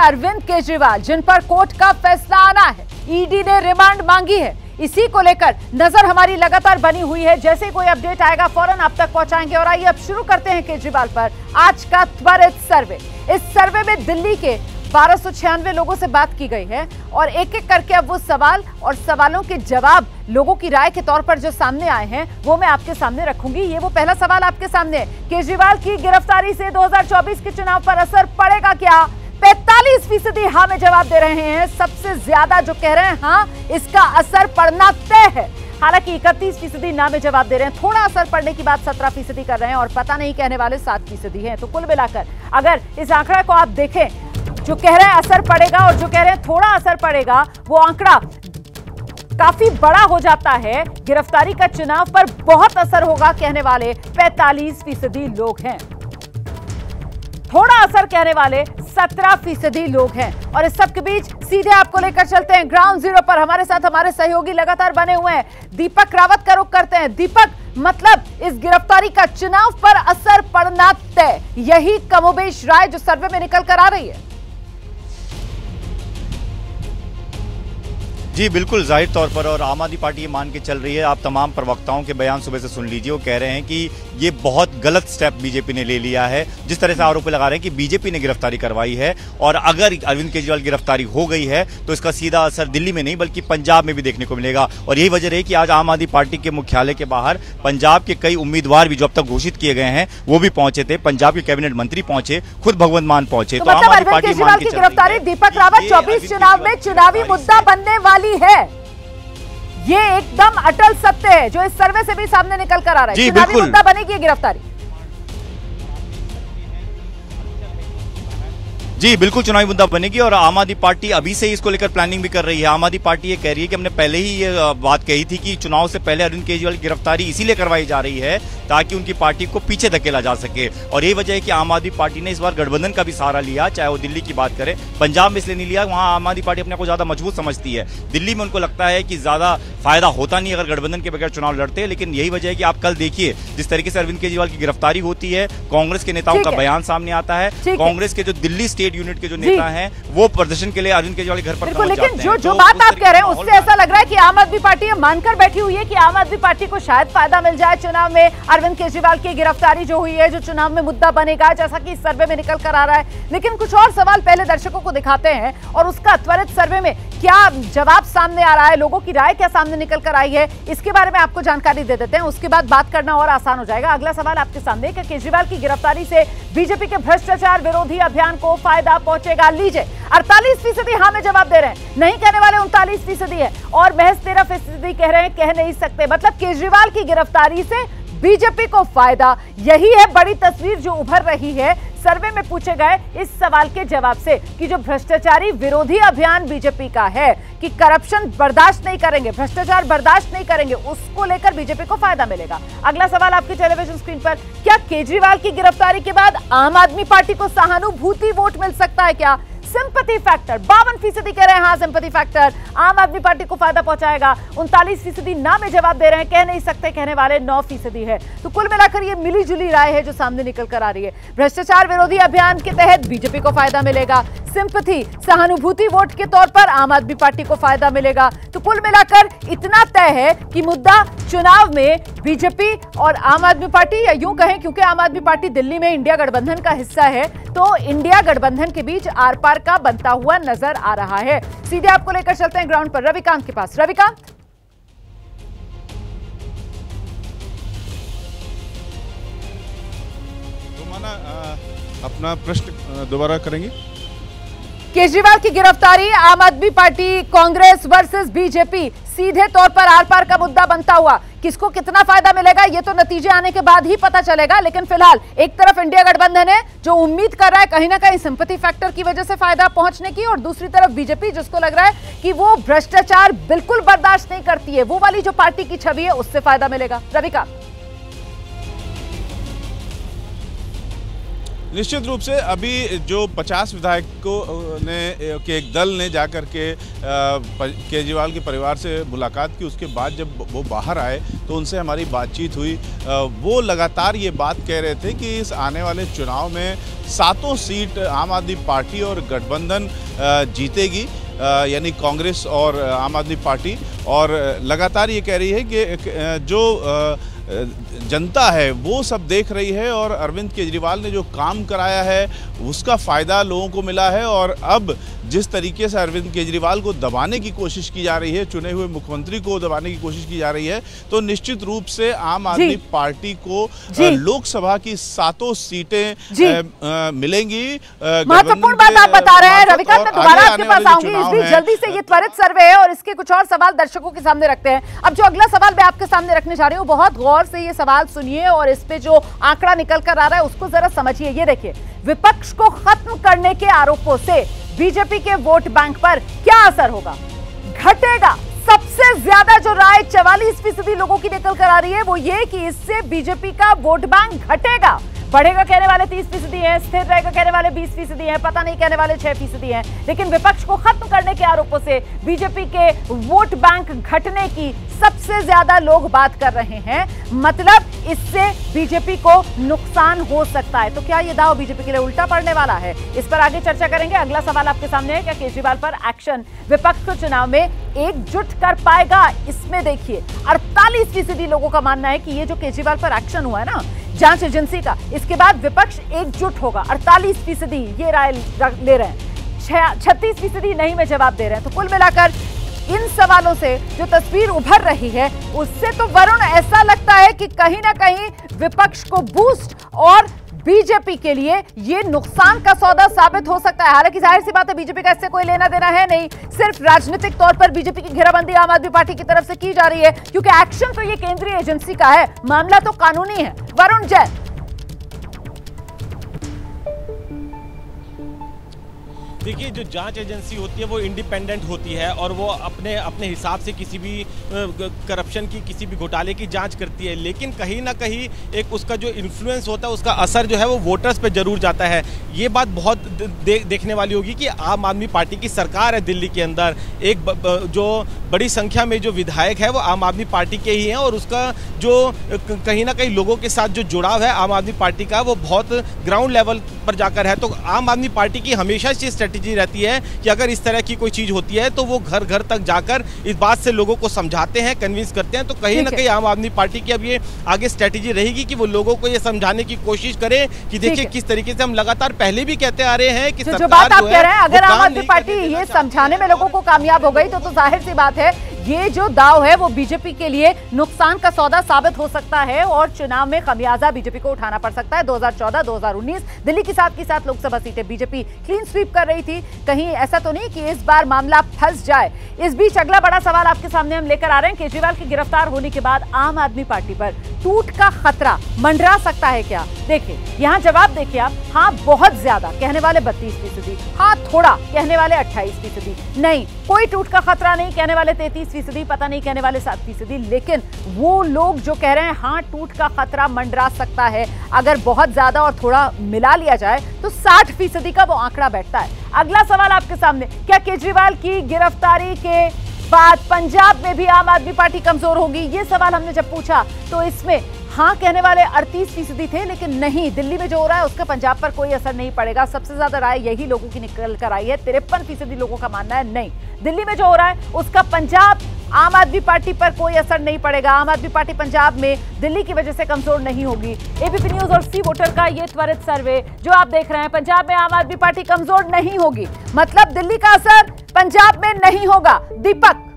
अरविंद केजरीवाल, जिन पर कोर्ट का फैसला आना है। ईडी ने रिमांड मांगी है। इसी को लेकर नजर हमारी लगातार बनी हुई है। जैसे कोई अपडेट आएगा फौरन आप तक पहुंचाएंगे। और आइए अब शुरू करते हैं केजरीवाल पर आज का त्वरित सर्वे। इस सर्वे में दिल्ली के 1296 लोगों से बात की गई है और एक एक करके अब वो सवाल और सवालों के जवाब लोगों की राय के तौर पर जो सामने आए हैं वो मैं आपके सामने रखूंगी। ये वो पहला सवाल आपके सामने है, केजरीवाल की गिरफ्तारी से 2024 के चुनाव पर असर पड़ेगा क्या? 45% हाँ में जवाब दे रहे हैं। सबसे ज्यादा जो कह रहे हैं हाँ इसका असर पड़ना तय है। हालांकि 31% ना में जवाब दे रहे हैं। थोड़ा असर पड़ने की बात 17% कर रहे हैं और पता नहीं कहने वाले 7% हैं। तो कुल मिलाकर अगर इस आंकड़ा को आप देखें, जो कह रहे हैं असर पड़ेगा और जो कह रहे हैं थोड़ा असर पड़ेगा, वो आंकड़ा काफी बड़ा हो जाता है। गिरफ्तारी का चुनाव पर बहुत असर होगा कहने वाले 45% लोग हैं। थोड़ा असर कहने वाले 17% लोग हैं। और इस सब के बीच सीधे आपको लेकर चलते हैं ग्राउंड जीरो पर। हमारे साथ हमारे सहयोगी लगातार बने हुए हैं। दीपक रावत का रुख करते हैं। दीपक, मतलब इस गिरफ्तारी का चुनाव पर असर पड़ना तय, यही कमोबेश राय जो सर्वे में निकल कर आ रही है। जी बिल्कुल, जाहिर तौर पर। और आम आदमी पार्टी ये मान के चल रही है, आप तमाम प्रवक्ताओं के बयान सुबह से सुन लीजिए, वो कह रहे हैं कि ये बहुत गलत स्टेप बीजेपी ने ले लिया है। जिस तरह से आरोप लगा रहे हैं कि बीजेपी ने गिरफ्तारी करवाई है और अगर अरविंद केजरीवाल की गिरफ्तारी हो गई है तो इसका सीधा असर दिल्ली में नहीं बल्कि पंजाब में भी देखने को मिलेगा। और यही वजह रही कि आज आम आदमी पार्टी के मुख्यालय के बाहर पंजाब के कई उम्मीदवार भी जो अब तक घोषित किए गए हैं वो भी पहुंचे थे। पंजाब के कैबिनेट मंत्री पहुंचे, खुद भगवंत मान पहुंचे। तो आम आदमी पार्टी की गिरफ्तारी दीपक रावत 24 चुनाव में चुनावी मुद्दा बनने वाली है। ये एकदम अटल सत्य है जो इस सर्वे से भी सामने निकल कर आ रहा है। चुनावी मुद्दा बनेगी गिरफ्तारी। जी बिल्कुल, चुनावी मुद्दा बनेगी और आम आदमी पार्टी अभी से इसको लेकर प्लानिंग भी कर रही है। आम आदमी पार्टी ये कह रही है कि हमने पहले ही ये बात कही थी कि चुनाव से पहले अरविंद केजरीवाल की गिरफ्तारी इसीलिए करवाई जा रही है ताकि उनकी पार्टी को पीछे धकेला जा सके। और यही वजह है कि आम आदमी पार्टी ने इस बार गठबंधन का भी सहारा लिया, चाहे वो दिल्ली की बात करें। पंजाब में इसलिए नहीं लिया, वहां आम आदमी पार्टी अपने को ज्यादा मजबूत समझती है। दिल्ली में उनको लगता है कि ज्यादा फायदा होता नहीं अगर गठबंधन के बगैर चुनाव लड़ते। लेकिन यही वजह है कि आप कल देखिए जिस तरीके से अरविंद केजरीवाल की गिरफ्तारी होती है, कांग्रेस के नेताओं का बयान सामने आता है। कांग्रेस के जो दिल्ली स्टेट यूनिट के जो नेता हैं वो प्रदर्शन के लिए अरविंद केजरीवाल के घर पर पहुंच जाते हैं। लेकिन जो बात आप कह रहे हैं उससे ऐसा लग रहा है कि आम आदमी पार्टी ये मानकर बैठी हुई है कि आम आदमी पार्टी को शायद फायदा मिल जाए चुनाव में। अरविंद केजरीवाल की गिरफ्तारी जो हुई है जो चुनाव में मुद्दा बनेगा जैसा कि इस सर्वे में निकल कर आ रहा है। लेकिन कुछ और सवाल पहले दर्शकों को दिखाते हैं और उसका त्वरित सर्वे में क्या जवाब सामने आ रहा है, लोगों की राय क्या सामने निकल कर आई है, इसके बारे में आपको जानकारी दे देते हैं। उसके बाद बात करना और आसान हो जाएगा। अगला सवाल आपके सामने कि केजरीवाल की गिरफ्तारी से बीजेपी के भ्रष्टाचार विरोधी अभियान को फायदा पहुंचेगा। लीजिए 48% हाँ में जवाब दे रहे हैं, नहीं कहने वाले 39% है और महज 13% कह रहे हैं कह नहीं सकते। मतलब केजरीवाल की गिरफ्तारी से बीजेपी को फायदा, यही है बड़ी तस्वीर जो उभर रही है सर्वे में पूछे गए इस सवाल के जवाब से कि जो भ्रष्टाचारी विरोधी अभियान बीजेपी का है कि करप्शन बर्दाश्त नहीं करेंगे, भ्रष्टाचार बर्दाश्त नहीं करेंगे, उसको लेकर बीजेपी को फायदा मिलेगा। अगला सवाल आपकी टेलीविजन स्क्रीन पर, क्या केजरीवाल की गिरफ्तारी के बाद आम आदमी पार्टी को सहानुभूति वोट मिल सकता है क्या? सिंपैथी फैक्टर 52% कह रहे हैं हाँ सिंपैथी फैक्टर आम आदमी पार्टी को फायदा पहुंचाएगा। 39% ना में जवाब दे रहे हैं, कह नहीं सकते कहने वाले 9% है। तो कुल मिलाकर ये मिली जुली राय है जो सामने निकल कर आ रही है। भ्रष्टाचार विरोधी अभियान के तहत बीजेपी को फायदा मिलेगा, सिंपैथी सहानुभूति वोट के तौर पर आम आदमी पार्टी को फायदा मिलेगा। तो कुल मिलाकर इतना तय है कि मुद्दा चुनाव में बीजेपी और आम आदमी पार्टी, या यूं कहें क्योंकि आम आदमी पार्टी दिल्ली में इंडिया गठबंधन का हिस्सा है तो इंडिया गठबंधन के बीच आर पार का बनता हुआ नजर आ रहा है। सीधे आपको लेकर चलते हैं ग्राउंड पर रविकांत के पास। रविकांत, अपना प्रश्न दोबारा करेंगे। केजरीवाल की गिरफ्तारी आम आदमी पार्टी कांग्रेस वर्सेस बीजेपी सीधे तौर पर आर पार का मुद्दा बनता हुआ, किसको कितना फायदा मिलेगा ये तो नतीजे आने के बाद ही पता चलेगा। लेकिन फिलहाल एक तरफ इंडिया गठबंधन है जो उम्मीद कर रहा है कहीं ना कहीं सिंपैथी फैक्टर की वजह से फायदा पहुंचने की, और दूसरी तरफ बीजेपी जिसको लग रहा है कि वो भ्रष्टाचार बिल्कुल बर्दाश्त नहीं करती है, वो वाली जो पार्टी की छवि है उससे फायदा मिलेगा। रविका, निश्चित रूप से अभी जो 50 विधायकों ने के एक दल ने जाकर के केजरीवाल के परिवार से मुलाकात की, उसके बाद जब वो बाहर आए तो उनसे हमारी बातचीत हुई। वो लगातार ये बात कह रहे थे कि इस आने वाले चुनाव में 7 सीट आम आदमी पार्टी और गठबंधन जीतेगी, यानी कांग्रेस और आम आदमी पार्टी। और लगातार ये कह रही है कि जो जनता है वो सब देख रही है और अरविंद केजरीवाल ने जो काम कराया है उसका फ़ायदा लोगों को मिला है। और अब जिस तरीके से अरविंद केजरीवाल को दबाने की कोशिश की जा रही है, चुने हुए मुख्यमंत्री को दबाने की कोशिश की जा रही है, तो निश्चित रूप से आम आदमी पार्टी को लोकसभा की 7 सीटें मिलेंगी। महत्वपूर्ण बात आप बता रहे हैं रविकांत, मैं दोबारा आपके पास आऊंगी। इस बीच जल्दी से ये त्वरित सर्वे है और इसके कुछ और सवाल दर्शकों के सामने रखते हैं। अब जो अगला सवाल मैं आपके सामने रखने जा रही हूँ, बहुत गौर से ये सवाल सुनिए और इस पे जो आंकड़ा निकल कर आ रहा है उसको जरा समझिए। ये देखिए, विपक्ष को खत्म करने के आरोपों से बीजेपी के वोट बैंक पर क्या असर होगा? घटेगा। सबसे ज्यादा जो राय 44% लोगों की निकल कर आ रही है वो ये कि इससे बीजेपी का वोट बैंक घटेगा। बढ़ेगा कहने वाले 30% हैं, स्थिर रहेगा कहने वाले 20% हैं, पता नहीं कहने वाले 6% हैं। लेकिन विपक्ष को खत्म करने के आरोपों से बीजेपी के वोट बैंक घटने की सबसे ज्यादा लोग बात कर रहे हैं। मतलब इससे बीजेपी को नुकसान हो सकता है। तो क्या ये दांव बीजेपी के लिए उल्टा पड़ने वाला है? इस पर आगे चर्चा करेंगे। अगला सवाल आपके सामने है, क्या केजरीवाल पर एक्शन विपक्ष को चुनाव में एकजुट कर पाएगा? इसमें देखिए 48% लोगों का मानना है कि ये जो केजरीवाल पर एक्शन हुआ है ना जांच एजेंसी का, इसके बाद विपक्ष एकजुट होगा। 48% ये राय ले रहे हैं, 36% नहीं में जवाब दे रहे हैं। तो कुल मिलाकर इन सवालों से जो तस्वीर उभर रही है उससे तो वरुण ऐसा लगता है कि कहीं ना कहीं विपक्ष को बूस्ट और बीजेपी के लिए ये नुकसान का सौदा साबित हो सकता है। हालांकि जाहिर सी बात है बीजेपी का इससे कोई लेना देना है नहीं, सिर्फ राजनीतिक तौर पर बीजेपी की घेराबंदी आम आदमी पार्टी की तरफ से की जा रही है, क्योंकि एक्शन तो ये केंद्रीय एजेंसी का है, मामला तो कानूनी है। वरुण जैन, देखिए, जो जांच एजेंसी होती है वो इंडिपेंडेंट होती है और वो अपने अपने हिसाब से किसी भी करप्शन की, किसी भी घोटाले की जांच करती है। लेकिन कहीं ना कहीं एक उसका जो इन्फ्लुएंस होता है, उसका असर जो है वो वोटर्स पे जरूर जाता है। ये बात बहुत देखने वाली होगी कि आम आदमी पार्टी की सरकार है दिल्ली के अंदर, एक जो बड़ी संख्या में जो विधायक है वो आम आदमी पार्टी के ही हैं और उसका जो कहीं ना कहीं लोगों के साथ जो जुड़ाव है आम आदमी पार्टी का वो बहुत ग्राउंड लेवल पर जाकर है। तो आम आदमी पार्टी की हमेशा से स्ट्रेटेजी रहती है कि अगर इस तरह की कोई चीज होती है तो वो घर घर तक जाकर इस बात से लोगों को समझाते हैं, कन्विंस करते हैं। तो कहीं ना कहीं आम आदमी पार्टी की अब ये आगे स्ट्रेटेजी रहेगी कि वो लोगों को ये समझाने की कोशिश करे कि देखिए किस तरीके से हम लगातार पहले भी कहते आ रहे हैं कि जो बात आप कह रहे हैं, अगर आम आदमी पार्टी ये समझाने में लोगों को कामयाब हो गई तो जाहिर सी बात है ये जो दाव है वो बीजेपी के लिए नुकसान का सौदा साबित हो सकता है और चुनाव में खमियाजा बीजेपी को उठाना पड़ सकता है। 2014, 2019 दिल्ली की साथ लोकसभा सीटें बीजेपी क्लीन स्वीप कर रही थी। कहीं ऐसा तो नहीं कि इस बार मामला फंस जाए। इस बीच अगला बड़ा सवाल आपके सामने हम लेकर आ रहे हैं, केजरीवाल के गिरफ्तार होने के बाद आम आदमी पार्टी पर टूट का खतरा मंडरा सकता है क्या? देखिए यहां जवाब देखिए आप, हाँ बहुत ज्यादा कहने वाले 32%, हाँ थोड़ा कहने वाले 28%, नहीं कोई टूट का खतरा नहीं कहने वाले 33%, पता नहीं कहने वाले 7%। लेकिन वो लोग जो कह रहे हैं हाँ टूट का खतरा मंडरा सकता है, अगर बहुत ज्यादा और थोड़ा मिला लिया जाए तो 60% का वो आंकड़ा बैठता है। अगला सवाल आपके सामने, क्या केजरीवाल की गिरफ्तारी के बाद पंजाब में भी आम आदमी पार्टी कमजोर होगी? ये सवाल हमने जब पूछा तो इसमें हाँ कहने वाले 38% थे, लेकिन नहीं, दिल्ली में जो हो रहा है उसका पंजाब पर कोई असर नहीं पड़ेगा। सबसे ज्यादा राय यही लोगों की निकल कर आई है, 53% लोगों का मानना है नहीं, दिल्ली में जो हो रहा है उसका पंजाब आम आदमी पार्टी पर कोई असर नहीं पड़ेगा। आम आदमी पार्टी पंजाब में दिल्ली की वजह से कमजोर नहीं होगी। एबीपी न्यूज और सी वोटर का ये त्वरित सर्वे जो आप देख रहे हैं, पंजाब में आम आदमी पार्टी कमजोर नहीं होगी, मतलब दिल्ली का असर पंजाब में नहीं होगा। दीपक,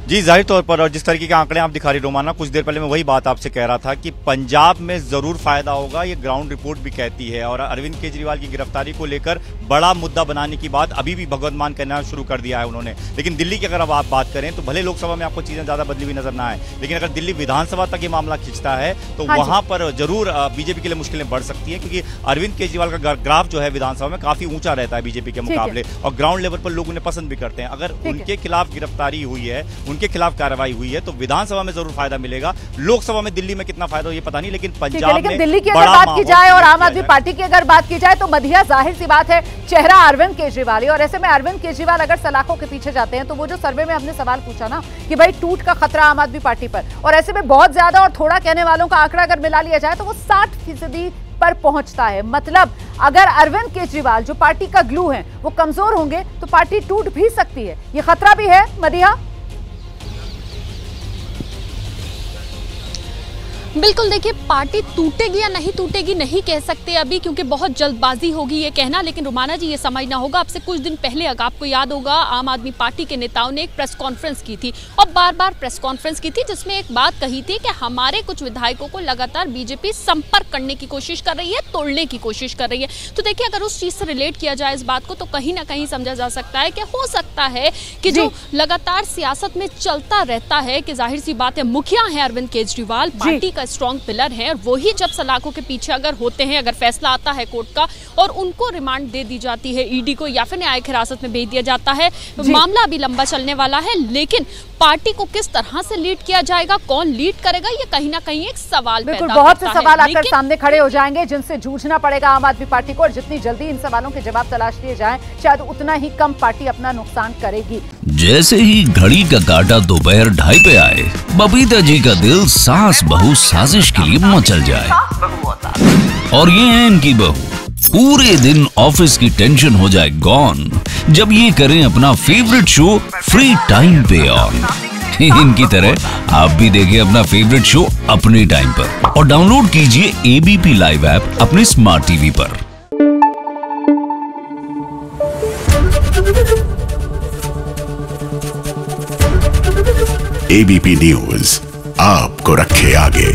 जी जाहिर तौर पर, और जिस तरीके के आंकड़े आप दिखा रही रोमाना, कुछ देर पहले मैं वही बात आपसे कह रहा था कि पंजाब में जरूर फायदा होगा, ये ग्राउंड रिपोर्ट भी कहती है। और अरविंद केजरीवाल की गिरफ्तारी को लेकर बड़ा मुद्दा बनाने की बात अभी भी भगवंत मान करना शुरू कर दिया है उन्होंने। लेकिन दिल्ली की अगर अब आप बात करें तो भले लोकसभा में आपको चीजें ज्यादा बदली हुई नजर ना आए, लेकिन अगर दिल्ली विधानसभा तक ये मामला खिंचता है तो वहां पर जरूर बीजेपी के लिए मुश्किलें बढ़ सकती है, क्योंकि अरविंद केजरीवाल का ग्राफ जो है विधानसभा में काफी ऊंचा रहता है बीजेपी के मुकाबले, और ग्राउंड लेवल पर लोग उन्हें पसंद भी करते हैं। अगर उनके खिलाफ गिरफ्तारी हुई है, उनके खिलाफ कार्रवाई हुई है, तो विधानसभा में जरूर फायदा मिलेगा। लोकसभा में दिल्ली में कितना फायदा हो ये पता नहीं, लेकिन पंजाब में दिल्ली की अगर बात की जाए और आम आदमी पार्टी की अगर बात की जाए तो मधिया जाहिर सी बात है चेहरा अरविंद केजरीवाल ही, और ऐसे में अरविंद केजरीवाल अगर सलाखों के पीछे जाते हैं तो वो जो सर्वे में हमने सवाल पूछा ना कि भाई टूट का खतरा आम आदमी पार्टी पर, और ऐसे में बहुत ज्यादा और थोड़ा कहने वालों का आंकड़ा अगर मिला लिया जाए तो वो 60% पर पहुंचता है। मतलब अगर अरविंद केजरीवाल जो पार्टी का ग्लू है वो कमजोर होंगे तो पार्टी टूट भी सकती है, ये खतरा भी है मधिया। बिल्कुल, देखिए पार्टी टूटेगी या नहीं टूटेगी नहीं कह सकते अभी, क्योंकि बहुत जल्दबाजी होगी ये कहना। लेकिन रुमाना जी ये समझना होगा, आपसे कुछ दिन पहले अगर आपको याद होगा आम आदमी पार्टी के नेताओं ने एक प्रेस कॉन्फ्रेंस की थी और बार बार प्रेस कॉन्फ्रेंस की थी जिसमें एक बात कही थी कि हमारे कुछ विधायकों को लगातार बीजेपी संपर्क करने की कोशिश कर रही है, तोड़ने की कोशिश कर रही है। तो देखिए अगर उस चीज से रिलेट किया जाए इस बात को तो कहीं ना कहीं समझा जा सकता है कि हो सकता है कि जो लगातार सियासत में चलता रहता है कि जाहिर सी बात है मुखिया है अरविंद केजरीवाल, पार्टी का स्ट्रॉन्ग पिलर है, और वही जब सलाखों के पीछे अगर होते हैं, अगर फैसला आता है कोर्ट का और उनको रिमांड दे दी जाती है ईडी को या फिर न्यायिक हिरासत में भेज दिया जाता है, मामला अभी लंबा चलने वाला है। लेकिन पार्टी को किस तरह से लीड किया जाएगा, कौन लीड करेगा, ये कहीं ना कहीं एक सवाल पैदा करता है। बहुत से सवाल आकर सामने खड़े हो जाएंगे जिनसे जूझना पड़ेगा आम आदमी पार्टी को, और जितनी जल्दी इन सवालों के जवाब तलाश लिए जाएं शायद उतना ही कम पार्टी अपना नुकसान करेगी। जैसे ही घड़ी का काटा दोपहर 2:30 पे आए, बबीता जी का दिल सास बहू साजिश के लिए मचल जाए। और ये है इनकी बहू, पूरे दिन ऑफिस की टेंशन हो जाए गॉन जब ये करें अपना फेवरेट शो फ्री टाइम पे ऑन। इनकी तरह आप भी देखें अपना फेवरेट शो अपने टाइम पर और डाउनलोड कीजिए एबीपी लाइव ऐप अपने स्मार्ट टीवी पर। एबीपी न्यूज आपको रखे आगे।